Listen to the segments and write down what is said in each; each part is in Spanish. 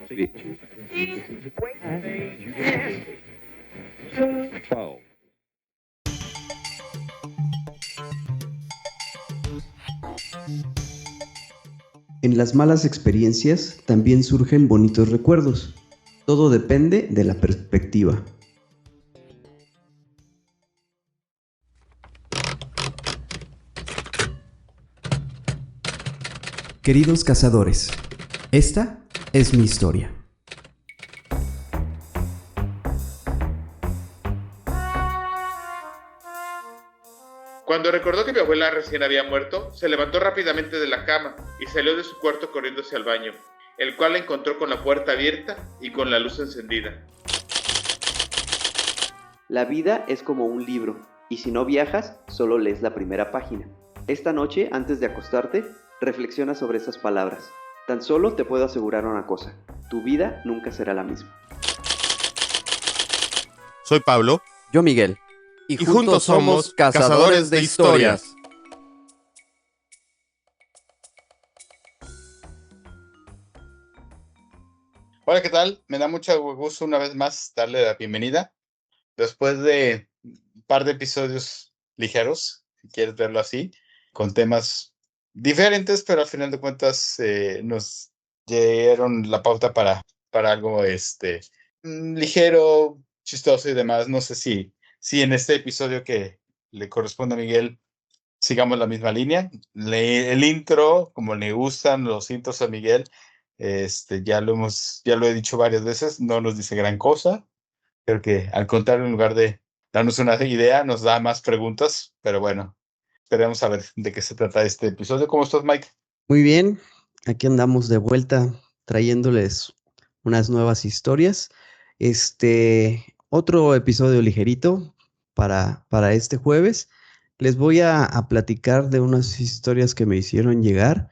En las malas experiencias también surgen bonitos recuerdos. Todo depende de la perspectiva. Queridos cazadores, esta es mi historia. Cuando recordó que mi abuela recién había muerto, se levantó rápidamente de la cama y salió de su cuarto corriendo hacia el baño, el cual la encontró con la puerta abierta y con la luz encendida. La vida es como un libro, y si no viajas, solo lees la primera página. Esta noche, antes de acostarte, reflexiona sobre esas palabras. Tan solo te puedo asegurar una cosa: tu vida nunca será la misma. Soy Pablo. Yo, Miguel. Y juntos somos Cazadores de Historias. Hola, ¿qué tal? Me da mucho gusto una vez más darle la bienvenida. Después de un par de episodios ligeros, si quieres verlo así, con temas diferentes, pero al final de cuentas nos dieron la pauta para algo ligero, chistoso y demás. No sé si en este episodio que le corresponde a Miguel sigamos la misma línea. El intro, como le gustan los intros a Miguel, ya lo he dicho varias veces, no nos dice gran cosa. Creo que al contrario, en lugar de darnos una idea, nos da más preguntas. Pero bueno, esperemos a ver de qué se trata este episodio. ¿Cómo estás, Mike? Muy bien, aquí andamos de vuelta trayéndoles unas nuevas historias. Otro episodio ligerito para este jueves. Les voy a platicar de unas historias que me hicieron llegar.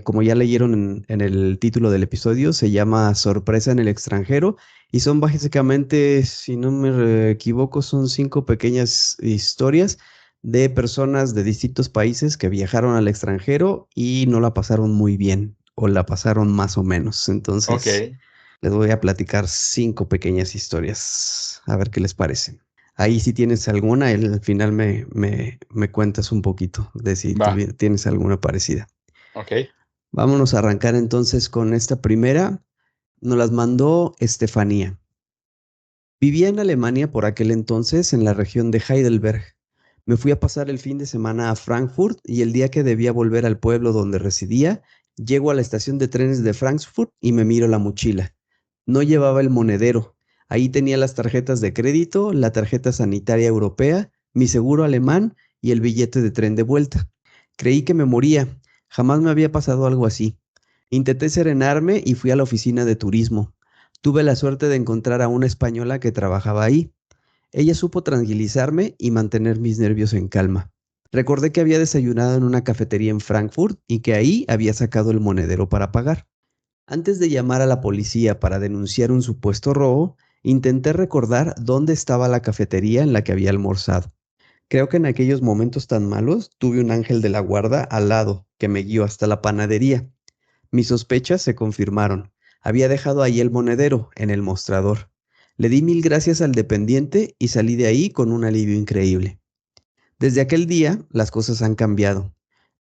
Como ya leyeron en el título del episodio, se llama Sorpresa en el extranjero y son básicamente, si no me equivoco, son 5 pequeñas historias de personas de distintos países que viajaron al extranjero y no la pasaron muy bien o la pasaron más o menos. Entonces, les voy a platicar 5 pequeñas historias, a ver qué les parece. Ahí si tienes alguna, al final me cuentas un poquito de si tienes alguna parecida. Ok. Vámonos a arrancar entonces con esta primera. Nos las mandó Estefanía. Vivía en Alemania por aquel entonces, en la región de Heidelberg. Me fui a pasar el fin de semana a Frankfurt y el día que debía volver al pueblo donde residía, llego a la estación de trenes de Frankfurt y me miro la mochila. No llevaba el monedero. Ahí tenía las tarjetas de crédito, la tarjeta sanitaria europea, mi seguro alemán y el billete de tren de vuelta. Creí que me moría. Jamás me había pasado algo así. Intenté serenarme y fui a la oficina de turismo. Tuve la suerte de encontrar a una española que trabajaba ahí. Ella supo tranquilizarme y mantener mis nervios en calma. Recordé que había desayunado en una cafetería en Frankfurt y que ahí había sacado el monedero para pagar. Antes de llamar a la policía para denunciar un supuesto robo, intenté recordar dónde estaba la cafetería en la que había almorzado. Creo que en aquellos momentos tan malos tuve un ángel de la guarda al lado que me guió hasta la panadería. Mis sospechas se confirmaron. Había dejado ahí el monedero, en el mostrador. Le di 1000 gracias al dependiente y salí de ahí con un alivio increíble. Desde aquel día, las cosas han cambiado.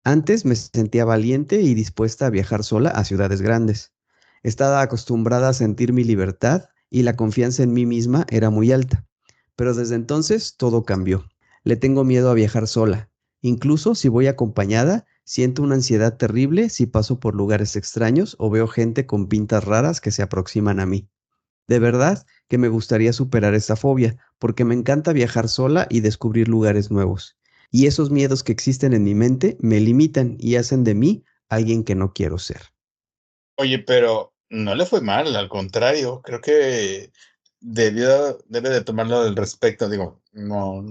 Antes me sentía valiente y dispuesta a viajar sola a ciudades grandes. Estaba acostumbrada a sentir mi libertad y la confianza en mí misma era muy alta. Pero desde entonces todo cambió. Le tengo miedo a viajar sola. Incluso si voy acompañada, siento una ansiedad terrible si paso por lugares extraños o veo gente con pintas raras que se aproximan a mí. De verdad que me gustaría superar esta fobia, porque me encanta viajar sola y descubrir lugares nuevos. Y esos miedos que existen en mi mente me limitan y hacen de mí alguien que no quiero ser. Oye, pero no le fue mal, al contrario, creo que debe de tomarlo al respecto. Digo, no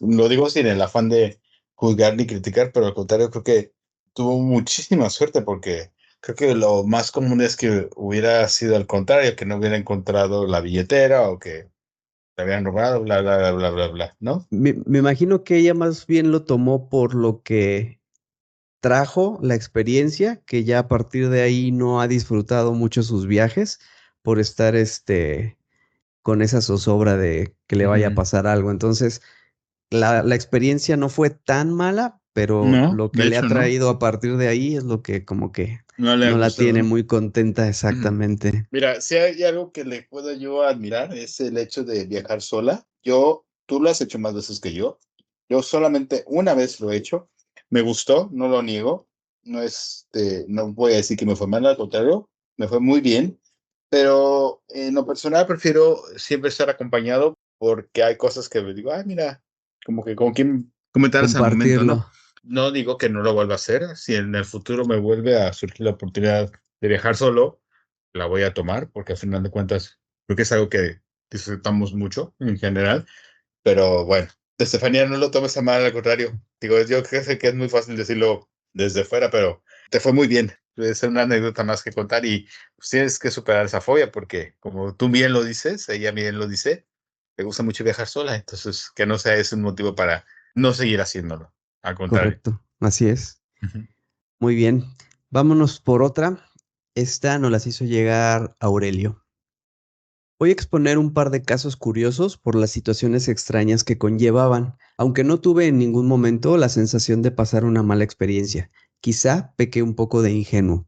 lo digo sin el afán de juzgar ni criticar, pero al contrario, creo que tuvo muchísima suerte porque creo que lo más común es que hubiera sido al contrario, que no hubiera encontrado la billetera o que le habían robado, bla, bla, bla, bla, bla, bla, ¿no? Me imagino que ella más bien lo tomó por lo que trajo la experiencia, que ya a partir de ahí no ha disfrutado mucho sus viajes por estar con esa zozobra de que le vaya a Ujú. pasar algo. Entonces, la experiencia no fue tan mala, pero No, lo que de le ha hecho, no. traído a partir de ahí es lo que como que No le ha no la tiene gustado. muy contenta Ujú. exactamente. Mira, si hay algo que le puedo yo admirar es el hecho de viajar sola. Tú lo has hecho más veces que yo. Yo solamente una vez lo he hecho. Me gustó, no lo niego. No voy a decir que me fue mal, al contrario, me fue muy bien. Pero en lo personal prefiero siempre estar acompañado porque hay cosas que me digo, ay, mira, como que con quién comentarles al momento, Compartirlo. ¿no? No digo que no lo vuelva a hacer. Si en el futuro me vuelve a surgir la oportunidad de viajar solo, la voy a tomar porque al final de cuentas creo que es algo que disfrutamos mucho en general, pero bueno, de Estefanía no lo tomes a mal, al contrario, digo, yo sé que es muy fácil decirlo desde fuera, pero te fue muy bien, es una anécdota más que contar y pues, tienes que superar esa fobia porque como tú bien lo dices, ella bien lo dice, te gusta mucho viajar sola, entonces que no sea ese un motivo para no seguir haciéndolo, al contrario. Correcto, así es. Ujú. Muy bien. Vámonos por otra. Esta nos las hizo llegar Aurelio. Voy a exponer un par de casos curiosos por las situaciones extrañas que conllevaban, aunque no tuve en ningún momento la sensación de pasar una mala experiencia. Quizá pequé un poco de ingenuo.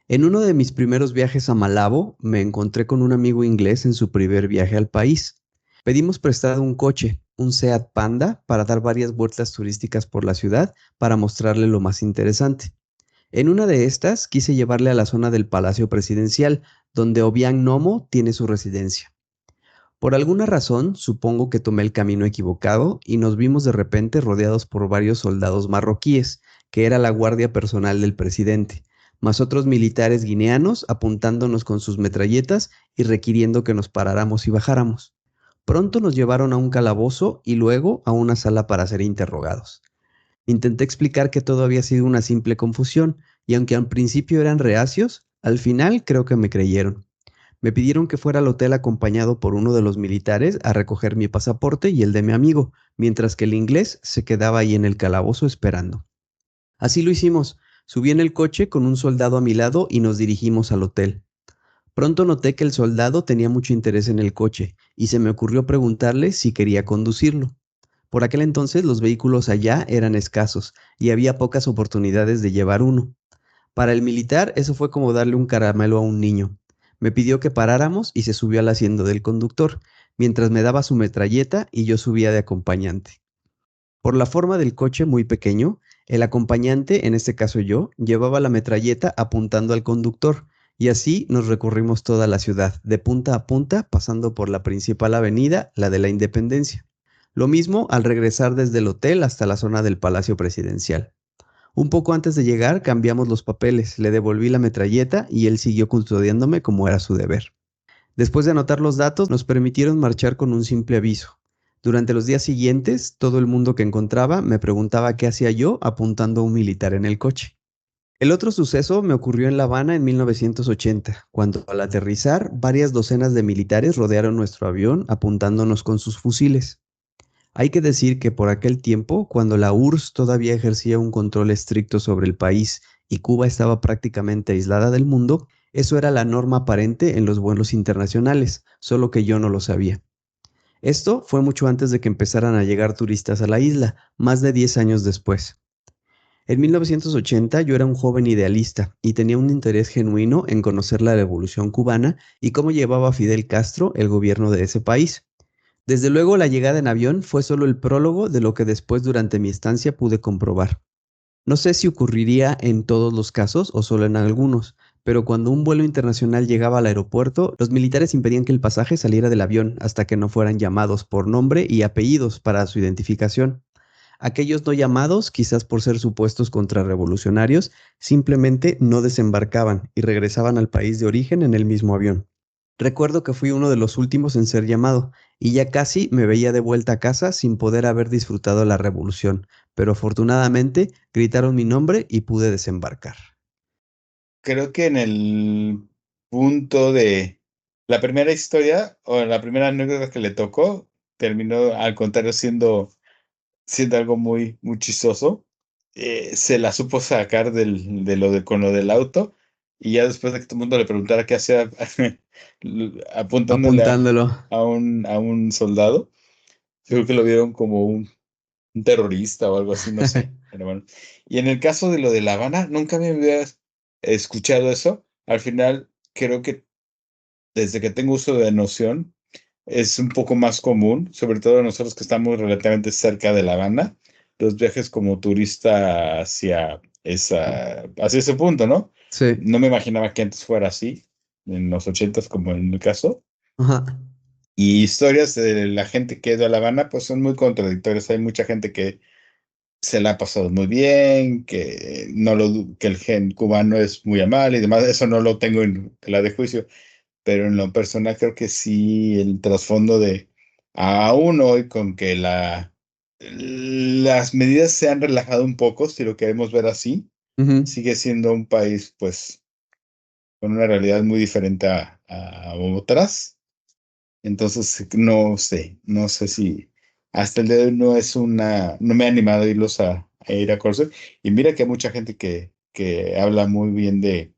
En uno de mis primeros viajes a Malabo, me encontré con un amigo inglés en su primer viaje al país. Pedimos prestado un coche, un Seat Panda, para dar varias vueltas turísticas por la ciudad para mostrarle lo más interesante. En una de estas quise llevarle a la zona del Palacio Presidencial, donde Obiang Nomo tiene su residencia. Por alguna razón, supongo que tomé el camino equivocado y nos vimos de repente rodeados por varios soldados marroquíes, que era la guardia personal del presidente, más otros militares guineanos apuntándonos con sus metralletas y requiriendo que nos paráramos y bajáramos. Pronto nos llevaron a un calabozo y luego a una sala para ser interrogados. Intenté explicar que todo había sido una simple confusión, y aunque al principio eran reacios, al final creo que me creyeron. Me pidieron que fuera al hotel acompañado por uno de los militares a recoger mi pasaporte y el de mi amigo, mientras que el inglés se quedaba ahí en el calabozo esperando. Así lo hicimos. Subí en el coche con un soldado a mi lado y nos dirigimos al hotel. Pronto noté que el soldado tenía mucho interés en el coche y se me ocurrió preguntarle si quería conducirlo. Por aquel entonces los vehículos allá eran escasos y había pocas oportunidades de llevar uno. Para el militar eso fue como darle un caramelo a un niño. Me pidió que paráramos y se subió al asiento del conductor, mientras me daba su metralleta y yo subía de acompañante. Por la forma del coche muy pequeño, el acompañante, en este caso yo, llevaba la metralleta apuntando al conductor, y así nos recorrimos toda la ciudad, de punta a punta, pasando por la principal avenida, la de la Independencia. Lo mismo al regresar desde el hotel hasta la zona del Palacio Presidencial. Un poco antes de llegar cambiamos los papeles, le devolví la metralleta y él siguió custodiándome como era su deber. Después de anotar los datos, nos permitieron marchar con un simple aviso. Durante los días siguientes, todo el mundo que encontraba me preguntaba qué hacía yo apuntando a un militar en el coche. El otro suceso me ocurrió en La Habana en 1980, cuando al aterrizar, varias docenas de militares rodearon nuestro avión apuntándonos con sus fusiles. Hay que decir que por aquel tiempo, cuando la URSS todavía ejercía un control estricto sobre el país y Cuba estaba prácticamente aislada del mundo, eso era la norma aparente en los vuelos internacionales, solo que yo no lo sabía. Esto fue mucho antes de que empezaran a llegar turistas a la isla, más de 10 años después. En 1980 yo era un joven idealista y tenía un interés genuino en conocer la revolución cubana y cómo llevaba Fidel Castro el gobierno de ese país. Desde luego, la llegada en avión fue solo el prólogo de lo que después durante mi estancia pude comprobar. No sé si ocurriría en todos los casos o solo en algunos, pero cuando un vuelo internacional llegaba al aeropuerto, los militares impedían que el pasaje saliera del avión hasta que no fueran llamados por nombre y apellidos para su identificación. Aquellos no llamados, quizás por ser supuestos contrarrevolucionarios, simplemente no desembarcaban y regresaban al país de origen en el mismo avión. Recuerdo que fui uno de los últimos en ser llamado, y ya casi me veía de vuelta a casa sin poder haber disfrutado la revolución, pero afortunadamente gritaron mi nombre y pude desembarcar. Creo que en el punto de la primera historia o la primera anécdota que le tocó, terminó al contrario siendo algo muy, muy chistoso. se la supo sacar con lo del auto, y ya después de que todo el mundo le preguntara qué hacía apuntándole Apuntándolo. a un soldado, yo creo que lo vieron como un terrorista o algo así, no sé. Pero bueno. Y en el caso de lo de La Habana, nunca me había escuchado eso. Al final, creo que desde que tengo uso de noción, es un poco más común, sobre todo nosotros que estamos relativamente cerca de La Habana, los viajes como turista hacia ese punto, ¿no? Sí. No me imaginaba que antes fuera así, en los 80s como en el caso. Ajá. Y historias de la gente que ha ido a La Habana, pues son muy contradictorias. Hay mucha gente que se la ha pasado muy bien, que que el gen cubano es muy amable y demás. Eso no lo tengo en tela de juicio, pero en lo personal creo que sí, el trasfondo de aún hoy, con que las medidas se han relajado un poco, si lo queremos ver así, Ujú. sigue siendo un país pues con una realidad muy diferente a otras. Entonces, no sé si hasta el día de hoy no me ha animado a irlos a ir a conocer. Y mira que hay mucha gente que habla muy bien de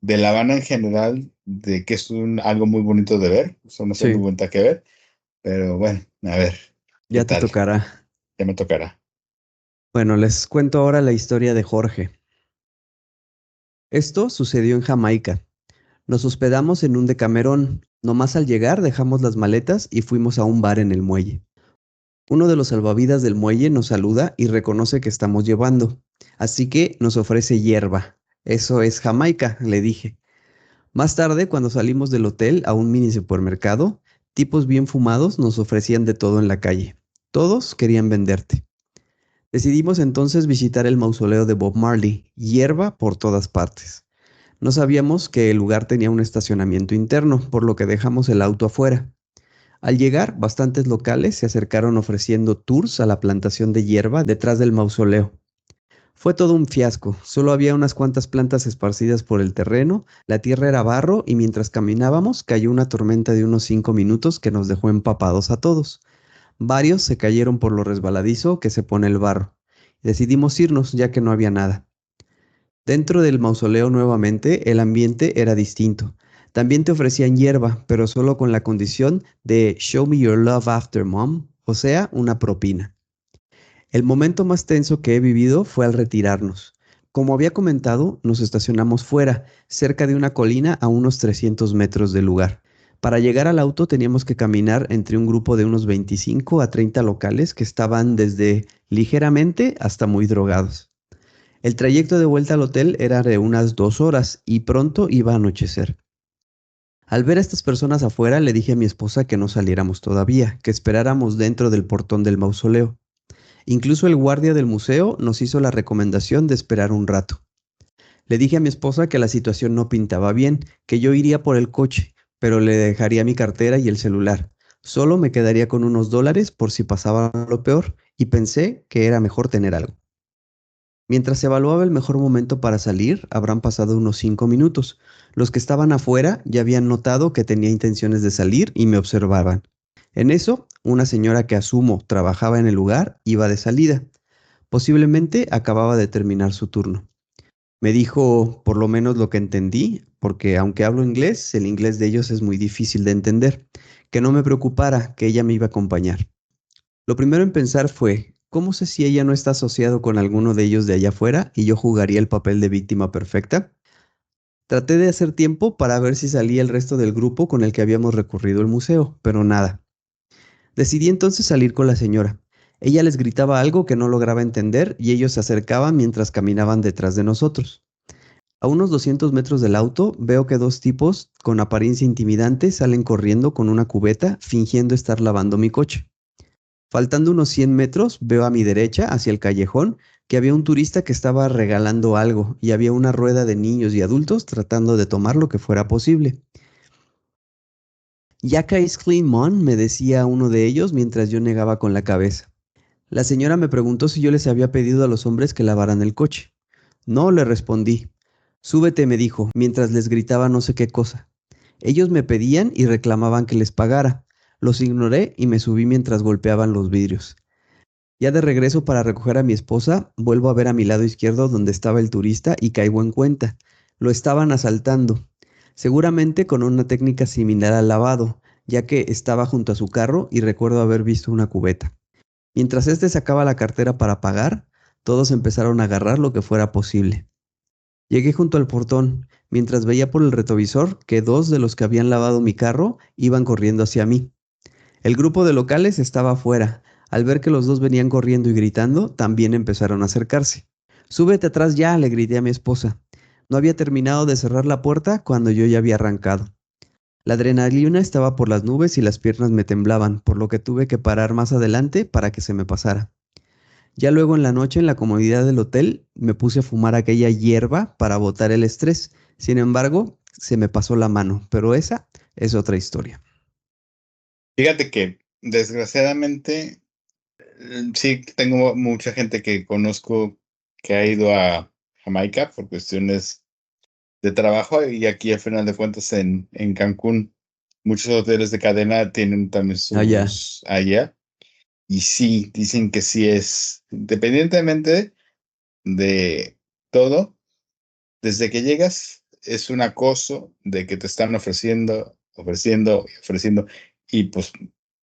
La Habana en general, de que es algo muy bonito de ver, es una ciudad muy Sí. bonita que ver, pero bueno, a ver, ¿qué Ya te tal? tocará. Ya me tocará. Bueno, les cuento ahora la historia de Jorge. Esto sucedió en Jamaica. Nos hospedamos en un Decamerón. Nomás al llegar dejamos las maletas y fuimos a un bar en el muelle. Uno de los salvavidas del muelle nos saluda y reconoce que estamos llevando, así que nos ofrece hierba. Eso es Jamaica, le dije. Más tarde, cuando salimos del hotel a un mini supermercado, tipos bien fumados nos ofrecían de todo en la calle. Todos querían venderte. Decidimos entonces visitar el mausoleo de Bob Marley, hierba por todas partes. No sabíamos que el lugar tenía un estacionamiento interno, por lo que dejamos el auto afuera. Al llegar, bastantes locales se acercaron ofreciendo tours a la plantación de hierba detrás del mausoleo. Fue todo un fiasco, solo había unas cuantas plantas esparcidas por el terreno, la tierra era barro y mientras caminábamos cayó una tormenta de unos 5 minutos que nos dejó empapados a todos. Varios se cayeron por lo resbaladizo que se pone el barro. Decidimos irnos ya que no había nada. Dentro del mausoleo nuevamente el ambiente era distinto. También te ofrecían hierba, pero solo con la condición de show me your love after mom, o sea, una propina. El momento más tenso que he vivido fue al retirarnos. Como había comentado, nos estacionamos fuera, cerca de una colina a unos 300 metros del lugar. Para llegar al auto teníamos que caminar entre un grupo de unos 25 a 30 locales que estaban desde ligeramente hasta muy drogados. El trayecto de vuelta al hotel era de unas 2 horas y pronto iba a anochecer. Al ver a estas personas afuera, le dije a mi esposa que no saliéramos todavía, que esperáramos dentro del portón del mausoleo. Incluso el guardia del museo nos hizo la recomendación de esperar un rato. Le dije a mi esposa que la situación no pintaba bien, que yo iría por el coche, pero le dejaría mi cartera y el celular. Solo me quedaría con unos dólares por si pasaba lo peor, y pensé que era mejor tener algo. Mientras se evaluaba el mejor momento para salir, habrán pasado unos 5 minutos. Los que estaban afuera ya habían notado que tenía intenciones de salir y me observaban. En eso, una señora que asumo trabajaba en el lugar iba de salida. Posiblemente acababa de terminar su turno. Me dijo por lo menos lo que entendí, porque aunque hablo inglés, el inglés de ellos es muy difícil de entender, que no me preocupara, que ella me iba a acompañar. Lo primero en pensar fue, ¿cómo sé si ella no está asociado con alguno de ellos de allá afuera y yo jugaría el papel de víctima perfecta? Traté de hacer tiempo para ver si salía el resto del grupo con el que habíamos recorrido el museo, pero nada. Decidí entonces salir con la señora. Ella les gritaba algo que no lograba entender y ellos se acercaban mientras caminaban detrás de nosotros. A unos 200 metros del auto veo que dos tipos con apariencia intimidante salen corriendo con una cubeta fingiendo estar lavando mi coche. Faltando unos 100 metros, veo a mi derecha, hacia el callejón, que había un turista que estaba regalando algo y había una rueda de niños y adultos tratando de tomar lo que fuera posible. Yaka is clean mon, me decía uno de ellos mientras yo negaba con la cabeza. La señora me preguntó si yo les había pedido a los hombres que lavaran el coche. No, le respondí. Súbete, me dijo, mientras les gritaba no sé qué cosa. Ellos me pedían y reclamaban que les pagara. Los ignoré y me subí mientras golpeaban los vidrios. Ya de regreso para recoger a mi esposa, vuelvo a ver a mi lado izquierdo donde estaba el turista y caigo en cuenta. Lo estaban asaltando, seguramente con una técnica similar al lavado, ya que estaba junto a su carro y recuerdo haber visto una cubeta. Mientras este sacaba la cartera para pagar, todos empezaron a agarrar lo que fuera posible. Llegué junto al portón, mientras veía por el retrovisor que dos de los que habían lavado mi carro iban corriendo hacia mí. El grupo de locales estaba afuera. Al ver que los dos venían corriendo y gritando, también empezaron a acercarse. Súbete atrás ya, le grité a mi esposa. No había terminado de cerrar la puerta cuando yo ya había arrancado. La adrenalina estaba por las nubes y las piernas me temblaban, por lo que tuve que parar más adelante para que se me pasara. Ya luego en la noche, en la comodidad del hotel, me puse a fumar aquella hierba para botar el estrés. Sin embargo, se me pasó la mano, pero esa es otra historia. Fíjate que desgraciadamente sí tengo mucha gente que conozco que ha ido a Jamaica por cuestiones de trabajo y aquí al final de cuentas en Cancún muchos hoteles de cadena tienen también Allá. sus allá y sí, dicen que sí es, independientemente de todo, desde que llegas es un acoso de que te están ofreciendo y pues,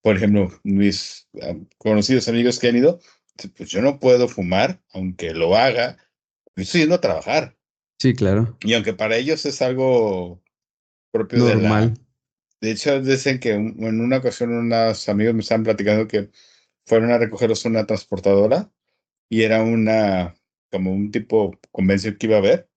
por ejemplo, mis conocidos amigos que han ido, pues yo no puedo fumar, aunque lo haga, estoy yendo a trabajar. Sí, claro. Y aunque para ellos es algo propio de Normal. la... De hecho, dicen que en una ocasión unos amigos me estaban platicando que fueron a recogerlos una transportadora y era como un tipo convención que iba a haber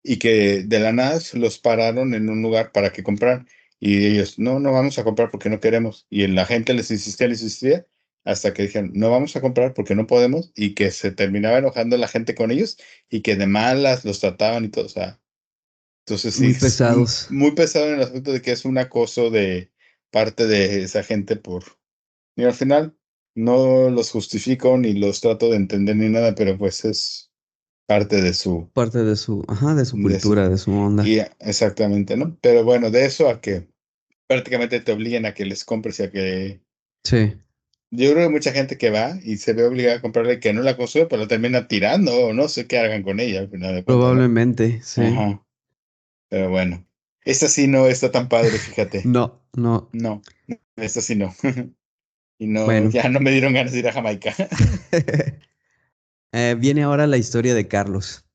y que de la nada los pararon en un lugar para que compraran y ellos, no, no vamos a comprar porque no queremos. Y la gente les insistía hasta que dijeron, no vamos a comprar porque no podemos y que se terminaba enojando la gente con ellos y que de malas los trataban y todo. O sea, entonces sí, Muy es pesados. muy pesado en el aspecto de que es un acoso de parte de esa gente y al final no los justifico ni los trato de entender ni nada, pero pues es parte Parte de su de su, cultura, de su onda. y exactamente, ¿no? Pero bueno, de eso a que prácticamente te obliguen a que les compres y a que Sí, yo creo que mucha gente que va y se ve obligada a comprarle que no la consume, pero la termina tirando o no sé qué hagan con ella al final de cuentas, ¿no? probablemente, sí. Ajá, pero bueno. Esta sí no está tan padre, fíjate. No, no. No, esta sí no. Y no, Bueno. ya no me dieron ganas de ir a Jamaica. Viene ahora la historia de Carlos.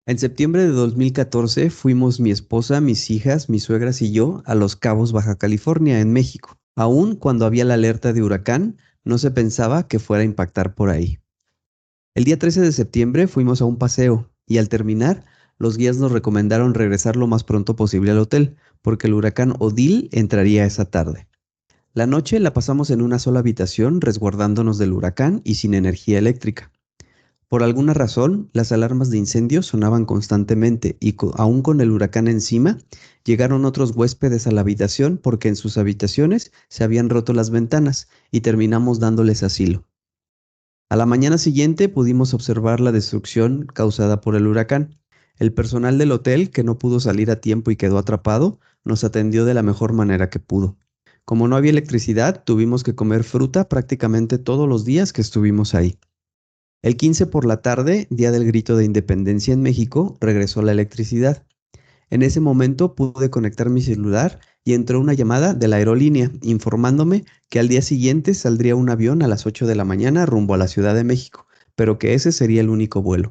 En septiembre de 2014 fuimos mi esposa, mis hijas, mis suegras y yo a Los Cabos, Baja California, en México. Aún cuando había la alerta de huracán, no se pensaba que fuera a impactar por ahí. El día 13 de septiembre fuimos a un paseo y al terminar, los guías nos recomendaron regresar lo más pronto posible al hotel, porque el huracán Odile entraría esa tarde. La noche la pasamos en una sola habitación resguardándonos del huracán y sin energía eléctrica. Por alguna razón, las alarmas de incendio sonaban constantemente y aún con el huracán encima, llegaron otros huéspedes a la habitación porque en sus habitaciones se habían roto las ventanas y terminamos dándoles asilo. A la mañana siguiente pudimos observar la destrucción causada por el huracán. El personal del hotel, que no pudo salir a tiempo y quedó atrapado, nos atendió de la mejor manera que pudo. Como no había electricidad, tuvimos que comer fruta prácticamente todos los días que estuvimos ahí. El 15 por la tarde, día del grito de independencia en México, regresó la electricidad. En ese momento pude conectar mi celular y entró una llamada de la aerolínea informándome que al día siguiente saldría un avión a las 8 de la mañana rumbo a la Ciudad de México, pero que ese sería el único vuelo.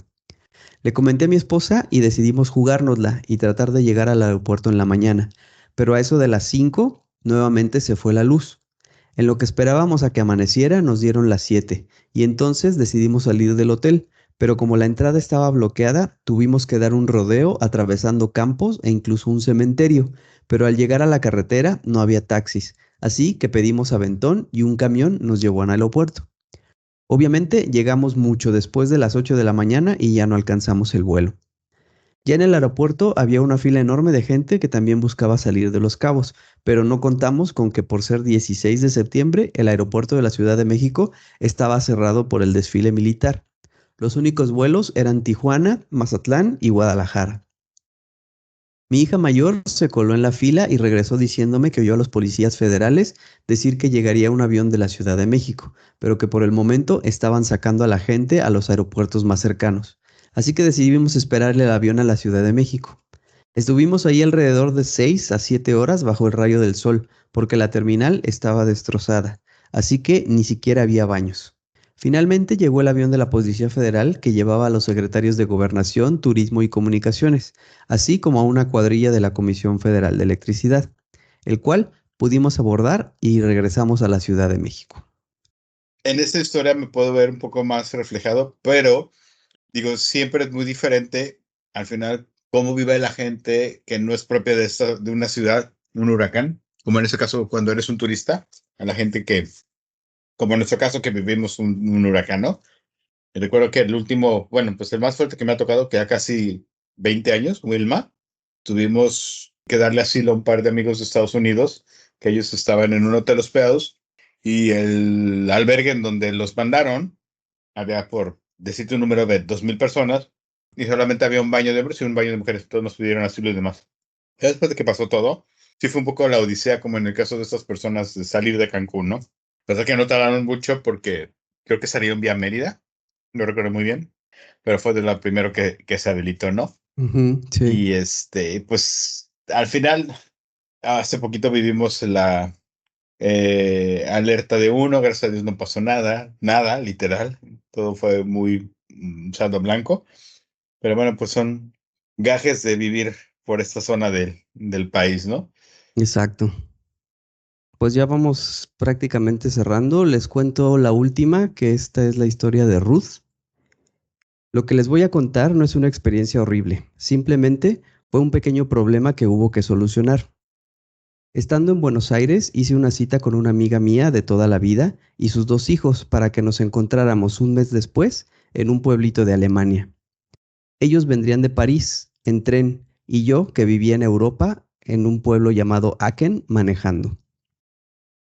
Le comenté a mi esposa y decidimos jugárnosla y tratar de llegar al aeropuerto en la mañana, pero a eso de las 5 nuevamente se fue la luz. En lo que esperábamos a que amaneciera nos dieron las 7 y entonces decidimos salir del hotel, pero como la entrada estaba bloqueada, tuvimos que dar un rodeo atravesando campos e incluso un cementerio, pero al llegar a la carretera no había taxis, así que pedimos aventón y un camión nos llevó al aeropuerto. Obviamente llegamos mucho después de las 8 de la mañana y ya no alcanzamos el vuelo. Ya en el aeropuerto había una fila enorme de gente que también buscaba salir de Los Cabos, pero no contamos con que por ser 16 de septiembre el aeropuerto de la Ciudad de México estaba cerrado por el desfile militar. Los únicos vuelos eran Tijuana, Mazatlán y Guadalajara. Mi hija mayor se coló en la fila y regresó diciéndome que oyó a los policías federales decir que llegaría un avión de la Ciudad de México, pero que por el momento estaban sacando a la gente a los aeropuertos más cercanos. Así que decidimos esperarle el avión a la Ciudad de México. Estuvimos ahí alrededor de 6 a 7 horas bajo el rayo del sol, porque la terminal estaba destrozada, así que ni siquiera había baños. Finalmente llegó el avión de la Policía Federal que llevaba a los secretarios de Gobernación, Turismo y Comunicaciones, así como a una cuadrilla de la Comisión Federal de Electricidad, el cual pudimos abordar y regresamos a la Ciudad de México. En esta historia me puedo ver un poco más reflejado, pero digo, siempre es muy diferente al final cómo vive la gente que no es propia de una ciudad, un huracán, como en ese caso cuando eres un turista, a la gente que, como en nuestro caso que vivimos un huracán, ¿no? Y recuerdo que el último, bueno, pues el más fuerte que me ha tocado, que ya casi 20 años, Wilma, tuvimos que darle asilo a un par de amigos de Estados Unidos, que ellos estaban en un hotel hospedados, y el albergue en donde los mandaron, había por decirte un número de 2,000 personas, y solamente había un baño de hombres y un baño de mujeres, todos nos pidieron asilo y demás. Ya después de que pasó todo, sí fue un poco la odisea, como en el caso de estas personas, de salir de Cancún, ¿no? Pasa que no tardaron mucho porque creo que salieron vía Mérida, no recuerdo muy bien, pero fue de lo primero que se habilitó, ¿no? Sí. Y pues al final, hace poquito vivimos la alerta de uno, gracias a Dios no pasó nada, nada, literal, todo fue muy saldo blanco, pero bueno, pues son gajes de vivir por esta zona del país, ¿no? Exacto. Pues ya vamos prácticamente cerrando. Les cuento la última, que esta es la historia de Ruth. Lo que les voy a contar no es una experiencia horrible, simplemente fue un pequeño problema que hubo que solucionar. Estando en Buenos Aires, hice una cita con una amiga mía de toda la vida y sus 2 hijos para que nos encontráramos un mes después en un pueblito de Alemania. Ellos vendrían de París en tren y yo, que vivía en Europa, en un pueblo llamado Aachen, manejando.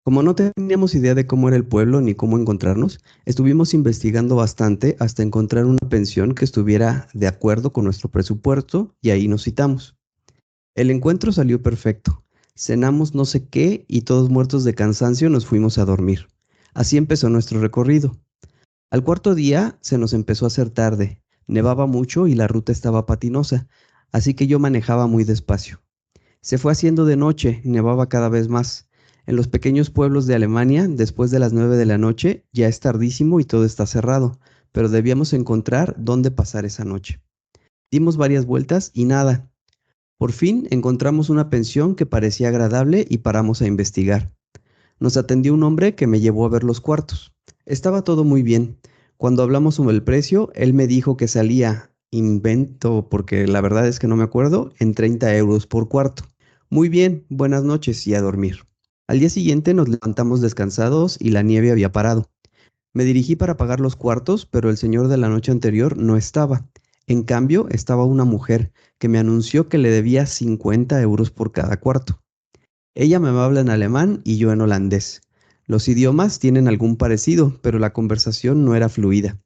Como no teníamos idea de cómo era el pueblo ni cómo encontrarnos, estuvimos investigando bastante hasta encontrar una pensión que estuviera de acuerdo con nuestro presupuesto y ahí nos citamos. El encuentro salió perfecto. Cenamos no sé qué y todos muertos de cansancio nos fuimos a dormir. Así empezó nuestro recorrido. Al cuarto día se nos empezó a hacer tarde, nevaba mucho y la ruta estaba patinosa, así que yo manejaba muy despacio. Se fue haciendo de noche, nevaba cada vez más. En los pequeños pueblos de Alemania, después de las 9 de la noche, ya es tardísimo y todo está cerrado, pero debíamos encontrar dónde pasar esa noche. Dimos varias vueltas y nada. Por fin encontramos una pensión que parecía agradable y paramos a investigar. Nos atendió un hombre que me llevó a ver los cuartos. Estaba todo muy bien. Cuando hablamos sobre el precio, él me dijo que salía, invento porque la verdad es que no me acuerdo, en 30 euros por cuarto. Muy bien, buenas noches y a dormir. Al día siguiente nos levantamos descansados y la nieve había parado. Me dirigí para pagar los cuartos, pero el señor de la noche anterior no estaba. En cambio, estaba una mujer que me anunció que le debía 50 euros por cada cuarto. Ella me habla en alemán y yo en holandés. Los idiomas tienen algún parecido, pero la conversación no era fluida.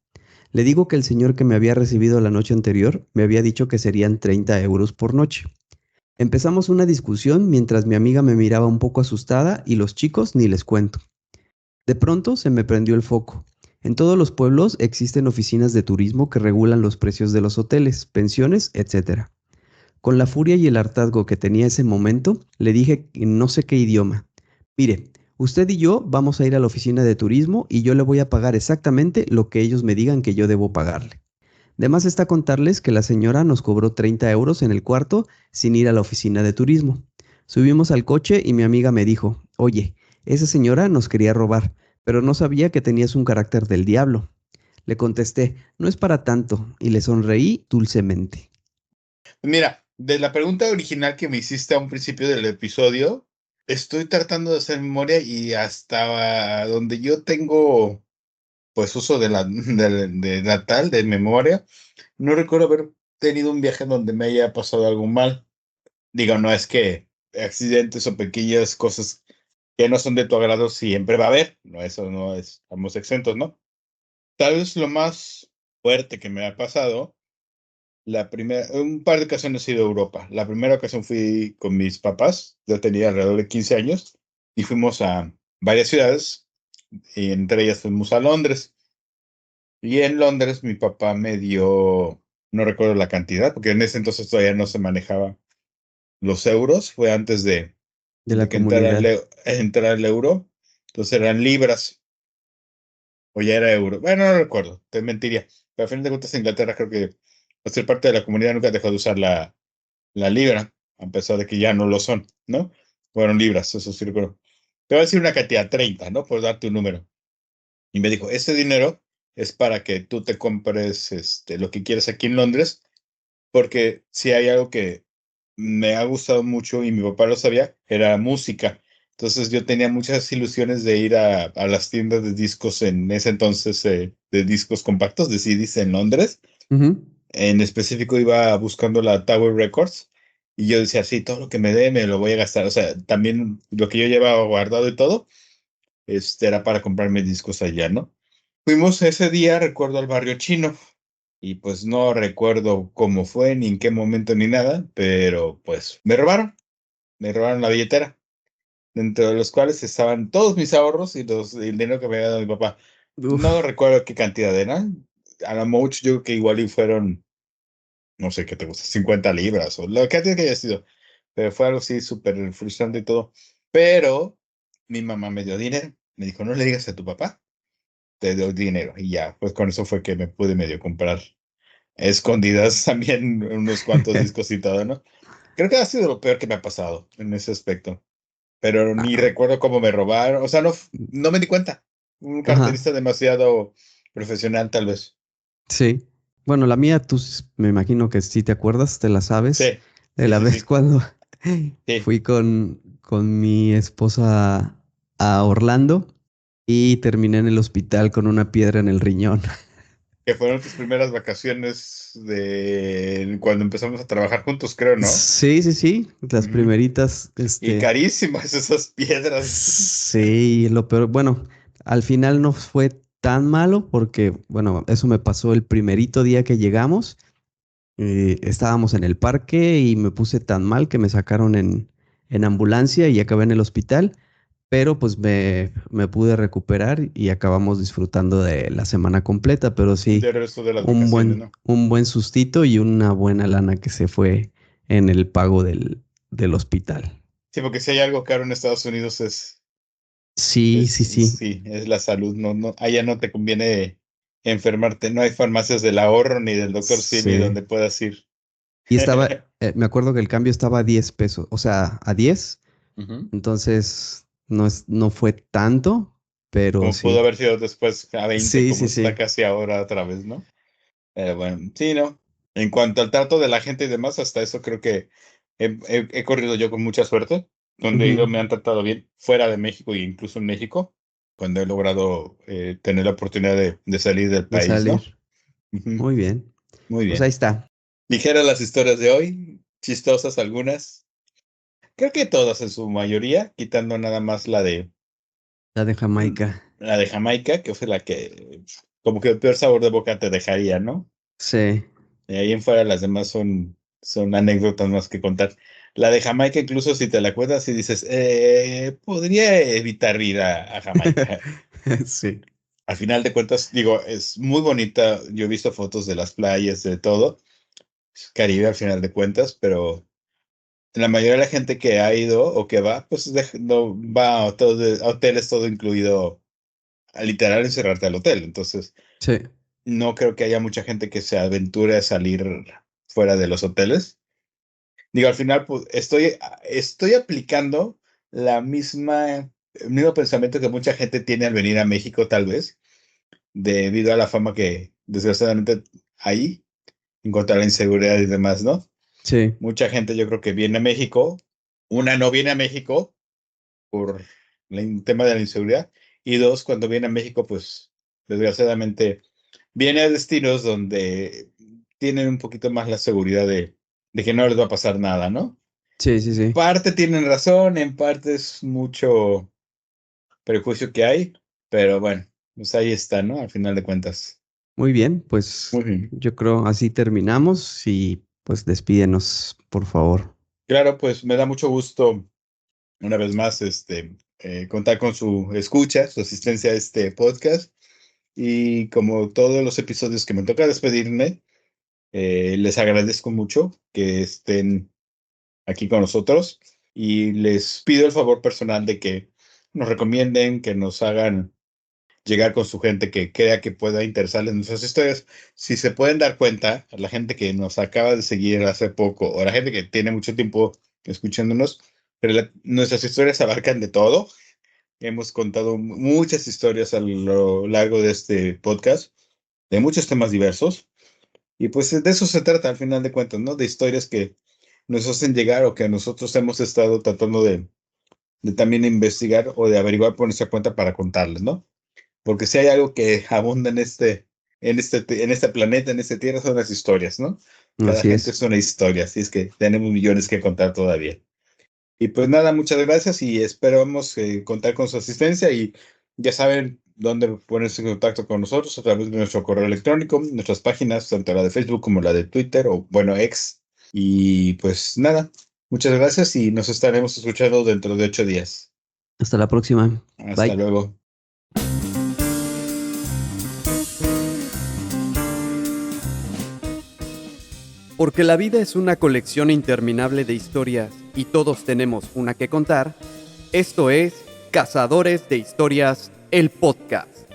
Le digo que el señor que me había recibido la noche anterior me había dicho que serían 30 euros por noche. Empezamos una discusión mientras mi amiga me miraba un poco asustada y los chicos ni les cuento. De pronto se me prendió el foco. En todos los pueblos existen oficinas de turismo que regulan los precios de los hoteles, pensiones, etc. Con la furia y el hartazgo que tenía ese momento, le dije en no sé qué idioma: mire, usted y yo vamos a ir a la oficina de turismo y yo le voy a pagar exactamente lo que ellos me digan que yo debo pagarle. De más está contarles que la señora nos cobró 30 euros en el cuarto sin ir a la oficina de turismo. Subimos al coche y mi amiga me dijo: oye, esa señora nos quería robar, pero no sabía que tenías un carácter del diablo. Le contesté: no es para tanto, y le sonreí dulcemente. Mira, de la pregunta original que me hiciste a un principio del episodio, estoy tratando de hacer memoria y hasta donde yo tengo pues uso de la tal, de memoria, no recuerdo haber tenido un viaje donde me haya pasado algo mal. Digo, no es que accidentes o pequeñas cosas que no son de tu agrado siempre va a haber, no, eso no es, estamos exentos, ¿no? Tal vez lo más fuerte que me ha pasado un par de ocasiones he ido a Europa. La primera ocasión fui con mis papás, yo tenía alrededor de 15 años, y fuimos a varias ciudades, y entre ellas fuimos a Londres. Y en Londres mi papá me dio, no recuerdo la cantidad, porque en ese entonces todavía no se manejaba los euros, fue antes De de la que entrara comunidad. entrara el euro, entonces eran libras, o ya era euro. Bueno, no recuerdo, te mentiría. Pero a fin de cuentas, Inglaterra creo que, por ser parte de la comunidad, nunca dejó de usar la libra, a pesar de que ya no lo son, ¿no? Fueron libras, eso sí recuerdo. Te voy a decir una cantidad, 30, ¿no? Por darte un número. Y me dijo, ese dinero es para que tú te compres lo que quieres aquí en Londres, porque si hay algo que me ha gustado mucho y mi papá lo sabía, era música. Entonces yo tenía muchas ilusiones de ir a las tiendas de discos en ese entonces, de discos compactos, de CDs en Londres. Ujú. En específico iba buscando la Tower Records y yo decía, sí, todo lo que me dé me lo voy a gastar. O sea, también lo que yo llevaba guardado y todo, era para comprarme discos allá, ¿no? Fuimos ese día, recuerdo, al barrio chino y pues no recuerdo cómo fue, ni en qué momento, ni nada, pero pues me robaron la billetera, dentro de los cuales estaban todos mis ahorros y el dinero que me había dado mi papá. No Uf, recuerdo qué cantidad eran, a lo mucho yo creo que igual y fueron, no sé qué te gusta, 50 libras o lo que haya sido, pero fue algo así súper frustrante y todo. Pero mi mamá me dio dinero, me dijo, no le digas a tu papá, te doy dinero. Y ya, pues con eso fue que me pude medio comprar a escondidas también unos cuantos discos y todo, ¿no? Creo que ha sido lo peor que me ha pasado en ese aspecto, pero ni ah, recuerdo cómo me robaron, o sea, no, no me di cuenta. Un ajá, carterista demasiado profesional, tal vez. sí. Bueno, la mía, me imagino que sí te acuerdas, te la Sí, sabes, de sí, la sí, vez sí, cuando sí. fui con mi esposa a Orlando y terminé en el hospital con una piedra en el riñón. Que fueron tus primeras vacaciones de cuando empezamos a trabajar juntos, creo, ¿no? Sí, sí, sí, las Ujú. primeritas, Y carísimas esas piedras. sí, lo peor, bueno, al final no fue tan malo porque, bueno, eso me pasó el primerito día que llegamos. Estábamos en el parque y me puse tan mal que me sacaron en ambulancia y acabé en el hospital, pero pues me pude recuperar y acabamos disfrutando de la semana completa, pero sí, Del resto de las vacaciones, ¿no? un buen sustito y una buena lana que se fue en el pago del hospital. Sí, porque si hay algo caro en Estados Unidos Sí, sí, sí. sí, es la salud. No, no, allá no te conviene enfermarte. No hay farmacias del ahorro ni del doctor Simi Sí. donde puedas ir. Y estaba, me acuerdo que el cambio estaba a 10 pesos, o sea, a 10. Ujú. Entonces no fue tanto, pero Como pudo sí. haber sido después a 20, Sí, como sí, está sí. casi ahora otra vez, ¿no? Bueno, sí, ¿no? En cuanto al trato de la gente y demás, hasta eso creo que he corrido yo con mucha suerte. Donde he ido Ujú. me han tratado bien, fuera de México e incluso en México, cuando he logrado tener la oportunidad de salir del De país, ¿no? salir. Ujú. Muy bien. Muy Pues ahí bien. está. Ligeras las historias de hoy, chistosas algunas. Creo que todas en su mayoría, quitando nada más La de Jamaica. la de Jamaica, que fue la que como que el peor sabor de boca te dejaría, ¿no? Sí. De ahí en fuera las demás son anécdotas más que contar. La de Jamaica, incluso si te la cuentas y dices, podría evitar ir a Jamaica. Sí. Al final de cuentas, digo, es muy bonita. Yo he visto fotos de las playas, de todo. Es Caribe al final de cuentas, pero la mayoría de la gente que ha ido o que va, pues no va a, a hoteles todo incluido, a literal encerrarte al hotel. Entonces, Sí. no creo que haya mucha gente que se aventure a salir fuera de los hoteles. Digo, al final, pues estoy aplicando el mismo pensamiento que mucha gente tiene al venir a México, tal vez, debido a la fama que desgraciadamente hay en cuanto a la inseguridad y demás, ¿no? Sí. Mucha gente yo creo que viene a México, una no viene a México por el tema de la inseguridad, y dos, cuando viene a México, pues desgraciadamente viene a destinos donde tienen un poquito más la seguridad de que no les va a pasar nada, ¿no? Sí, sí, sí. Parte tienen razón, en parte es mucho prejuicio que hay, pero bueno, pues ahí está, ¿no? Al final de cuentas. Muy bien, pues Muy bien. yo creo así terminamos y pues despídenos, por favor. Claro, pues me da mucho gusto una vez más contar con su escucha, su asistencia a este podcast. Y como todos los episodios que me toca despedirme, les agradezco mucho que estén aquí con nosotros y les pido el favor personal de que nos recomienden, que nos hagan llegar con su gente que crea que pueda interesarles nuestras historias. Si se pueden dar cuenta, a la gente que nos acaba de seguir hace poco o la gente que tiene mucho tiempo escuchándonos, pero nuestras historias abarcan de todo. Hemos contado muchas historias a lo largo de este podcast, de muchos temas diversos. Y pues de eso se trata al final de cuentas, ¿no? De historias que nos hacen llegar o que nosotros hemos estado tratando de también investigar o de averiguar por nuestra cuenta para contarles, ¿no? Porque si hay algo que abunda en este planeta, en esta tierra, son las historias, ¿no? Cada Así gente es. es una historia, así es que tenemos millones que contar todavía. Y pues nada, muchas gracias y esperamos contar con su asistencia y ya saben dónde ponerse en contacto con nosotros a través de nuestro correo electrónico, nuestras páginas, tanto la de Facebook como la de Twitter o bueno, X. Y pues nada, muchas gracias y nos estaremos escuchando dentro de 8 días. Hasta la próxima. Hasta Bye. luego. Porque la vida es una colección interminable de historias y todos tenemos una que contar, esto es Cazadores de Historias, el podcast.